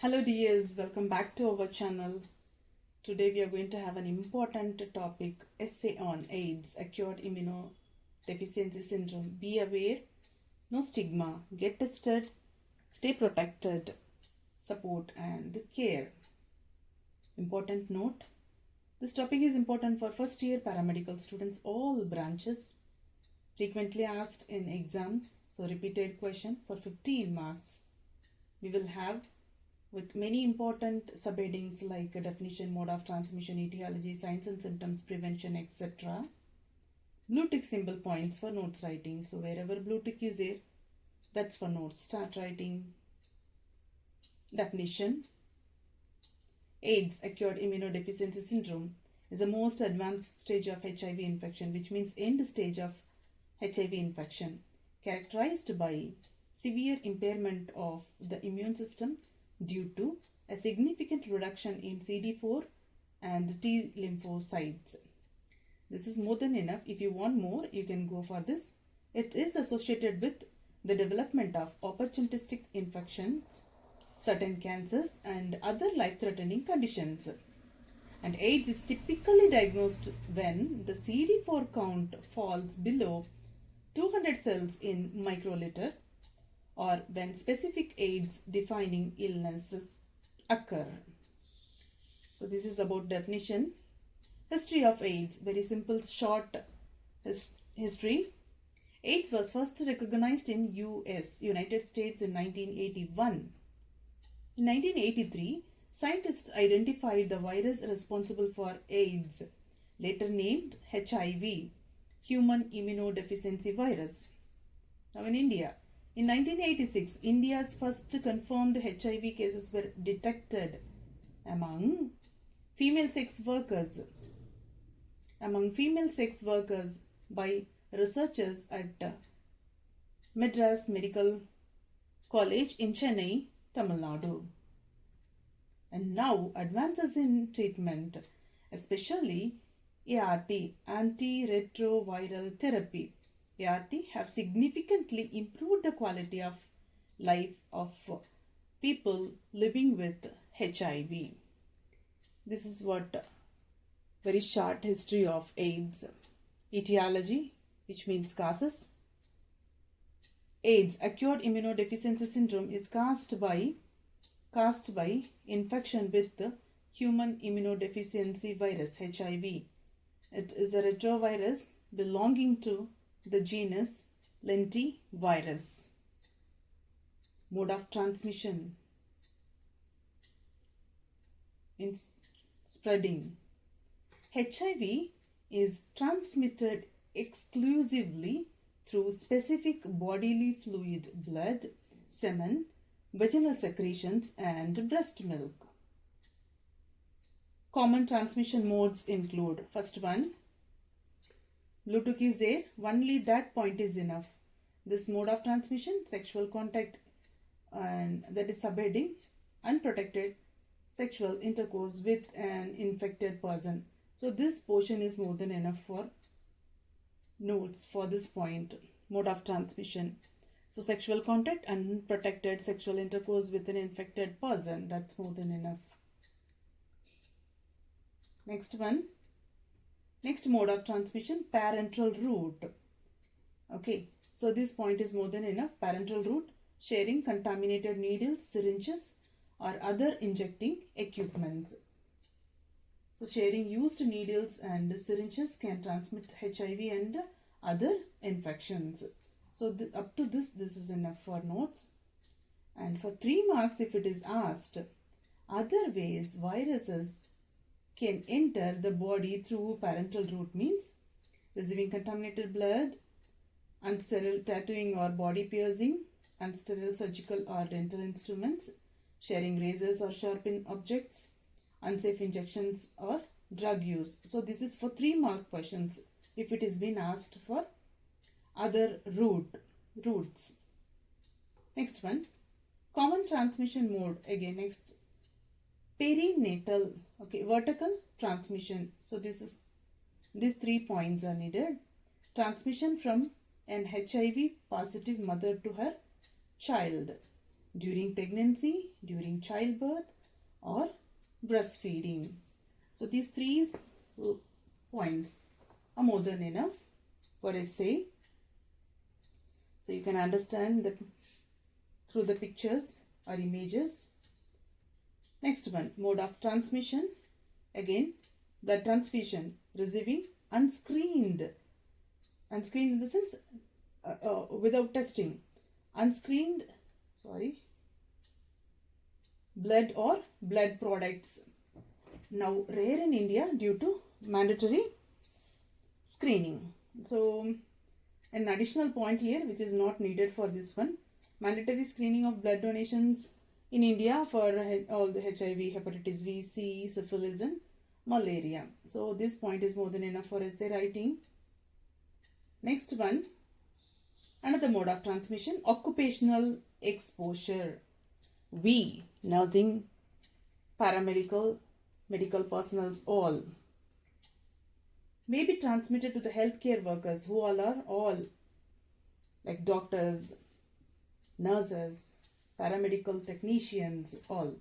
Hello dears, welcome back to our channel. Today we are going to have an important topic, essay on AIDS, acute immunodeficiency syndrome. Be aware, no stigma, get tested, stay protected, support and care. Important note, this topic is important for first year paramedical students, all branches, frequently asked in exams, so repeated question for 15 marks. We will have with many important subheadings like definition, mode of transmission, etiology, signs and symptoms, prevention, etc. Blue tick symbol points for notes writing. So wherever blue tick is there, that's for notes. Start writing. Definition. AIDS, acute immunodeficiency syndrome, is the most advanced stage of HIV infection, which means end stage of HIV infection, characterized by severe impairment of the immune system due to a significant reduction in CD4 and T lymphocytes. This is more than enough. If you want more, you can go for this. It is associated with the development of opportunistic infections, certain cancers and other life-threatening conditions. And AIDS is typically diagnosed when the CD4 count falls below 200 cells in microliter, or when specific AIDS defining illnesses occur. So this is about definition. History of AIDS, very simple short history. AIDS was first recognized in United States in 1981. In 1983, scientists identified the virus responsible for AIDS, later named HIV, Human Immunodeficiency Virus. Now in India, in 1986, India's first confirmed HIV cases were detected among female sex workers by researchers at Madras Medical College in Chennai, Tamil Nadu. And now advances in treatment, especially ART, antiretroviral therapy, ART, have significantly improved the quality of life of people living with HIV. This is what very short history of AIDS. Etiology, which means causes. AIDS, acute immunodeficiency syndrome, is caused by infection with the human immunodeficiency virus, HIV. It is a retrovirus belonging to the genus lentivirus. Mode of transmission in spreading. HIV is transmitted exclusively through specific bodily fluid, blood, semen, vaginal secretions and breast milk. Common transmission modes include, first one, blue tick is there, only that point is enough. This mode of transmission, sexual contact, and that is subheading, unprotected sexual intercourse with an infected person. So this portion is more than enough for notes for this point, mode of transmission. So sexual contact, unprotected sexual intercourse with an infected person, that's more than enough. Next one. Next mode of transmission, parental route. Okay, so this point is more than enough. Parental route, sharing contaminated needles, syringes or other injecting equipments. So sharing used needles and syringes can transmit HIV and other infections. So up to this is enough for notes. And for 3 marks, if it is asked, other ways viruses can enter the body through parental route, means receiving contaminated blood, unsterile tattooing or body piercing, unsterile surgical or dental instruments, sharing razors or sharpened objects, unsafe injections or drug use. So this is for 3 mark questions if it is been asked for other routes. Next one, common transmission mode. Again, next, perinatal, okay, vertical transmission. So these 3 points are needed. Transmission from an HIV positive mother to her child. during pregnancy, during childbirth, or breastfeeding. So these three points are more than enough for essay. So you can understand through the pictures or images. Next one, mode of transmission. Again, blood transfusion, receiving unscreened in the sense without testing, unscreened blood or blood products. Now rare in India due to mandatory screening. So an additional point here which is not needed for this one, mandatory screening of blood donations in India for all the HIV, hepatitis V, C, syphilis and malaria. So this point is more than enough for essay writing. Next one, another mode of transmission, occupational exposure. We, nursing, paramedical, medical personnel, all may be transmitted to the healthcare workers who all like doctors, nurses, paramedical technicians, all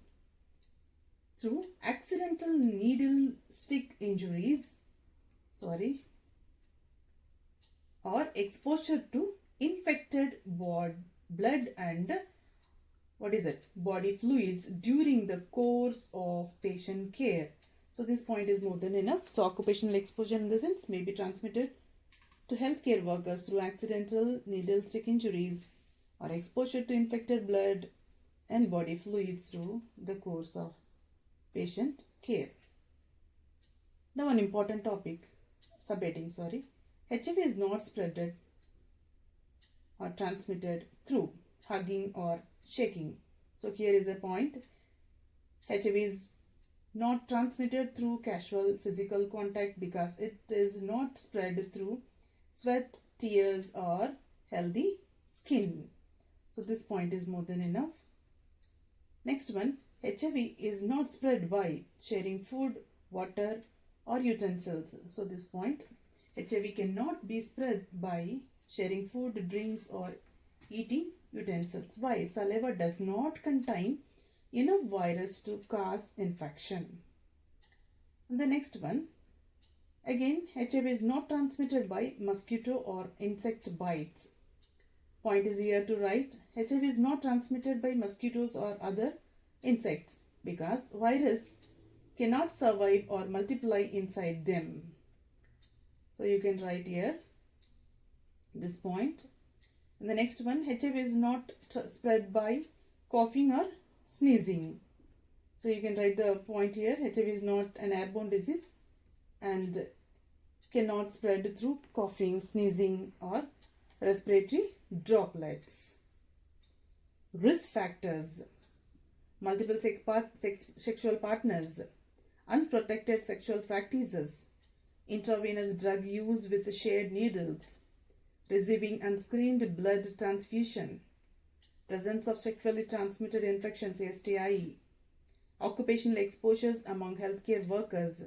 through accidental needle stick injuries, or exposure to infected blood and body fluids during the course of patient care. So this point is more than enough. So occupational exposure in the sense may be transmitted to healthcare workers through accidental needle stick injuries or exposure to infected blood and body fluids through the course of patient care. Now one important topic, subheading, HIV is not spreaded or transmitted through hugging or shaking. So here is a point, HIV is not transmitted through casual physical contact because it is not spread through sweat, tears or healthy skin. So this point is more than enough. Next one, HIV is not spread by sharing food, water or utensils. So this point, HIV cannot be spread by sharing food, drinks or eating utensils. Why? Saliva does not contain enough virus to cause infection. And the next one, again, HIV is not transmitted by mosquito or insect bites. Point is here to write, HIV is not transmitted by mosquitoes or other insects because virus cannot survive or multiply inside them. So you can write here this point. And the next one, HIV is not spread by coughing or sneezing. So you can write the point here, HIV is not an airborne disease and cannot spread through coughing, sneezing or respiratory droplets. Risk factors, multiple sexual partners, unprotected sexual practices, intravenous drug use with shared needles, receiving unscreened blood transfusion, presence of sexually transmitted infections, STI, occupational exposures among healthcare workers,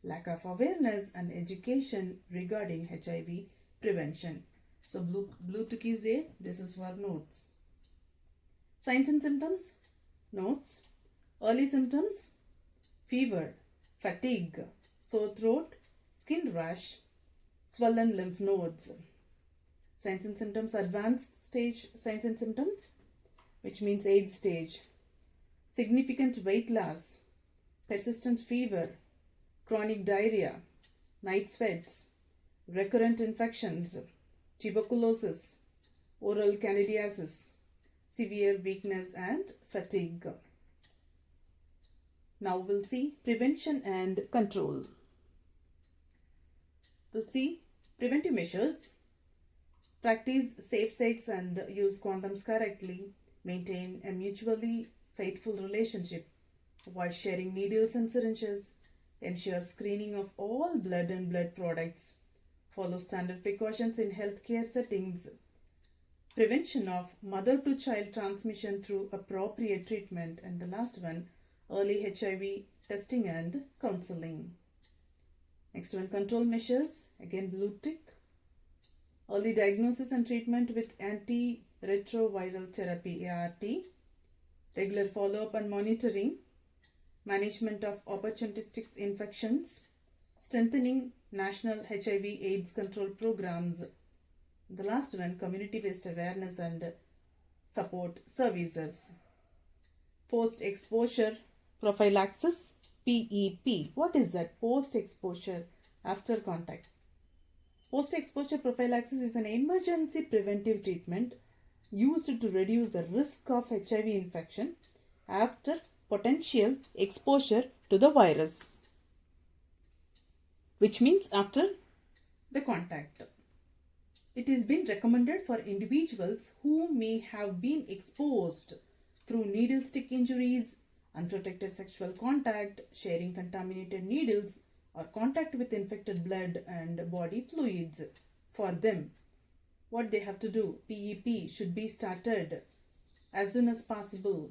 lack of awareness and education regarding HIV prevention. So blue tick is there. This is for notes. Signs and symptoms, notes. Early symptoms, fever, fatigue, sore throat, skin rash, swollen lymph nodes. Signs and symptoms, advanced stage signs and symptoms, which means AIDS stage. Significant weight loss, persistent fever, chronic diarrhea, night sweats, recurrent infections, tuberculosis, oral candidiasis, severe weakness and fatigue. Now we'll see prevention and control. We'll see preventive measures. Practice safe sex and use condoms correctly. Maintain a mutually faithful relationship. Avoid sharing needles and syringes. Ensure screening of all blood and blood products. Follow standard precautions in healthcare settings. Prevention of mother-to-child transmission through appropriate treatment. And the last one, early HIV testing and counseling. Next one, control measures. Again, blue tick. Early diagnosis and treatment with antiretroviral therapy, ART. regular follow-up and monitoring, management of opportunistic infections, strengthening national HIV AIDS control programs. The last one, community-based awareness and support services. Post-exposure prophylaxis, PEP. What is that? Post-exposure after contact. Post-exposure prophylaxis is an emergency preventive treatment used to reduce the risk of HIV infection after potential exposure to the virus, which means after the contact. It has been recommended for individuals who may have been exposed through needle stick injuries, unprotected sexual contact, sharing contaminated needles, or contact with infected blood and body fluids. For them, what they have to do, PEP should be started as soon as possible,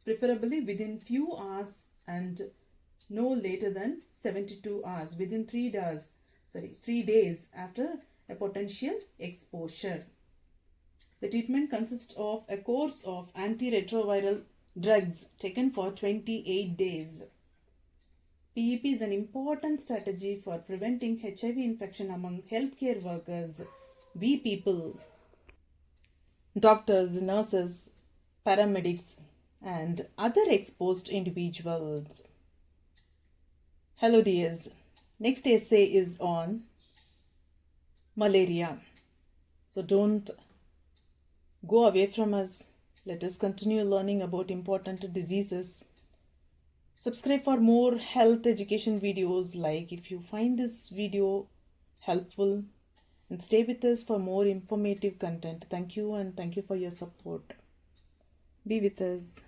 preferably within few hours and no later than 72 hours, within 3 days after a potential exposure. The treatment consists of a course of antiretroviral drugs taken for 28 days. PEP is an important strategy for preventing HIV infection among healthcare workers, we people, doctors, nurses, paramedics, and other exposed individuals. Hello dears, next essay is on malaria. So don't go away from us. Let us continue learning about important diseases. Subscribe for more health education videos. Like if you find this video helpful, and stay with us for more informative content. Thank you, and thank you for your support. Be with us.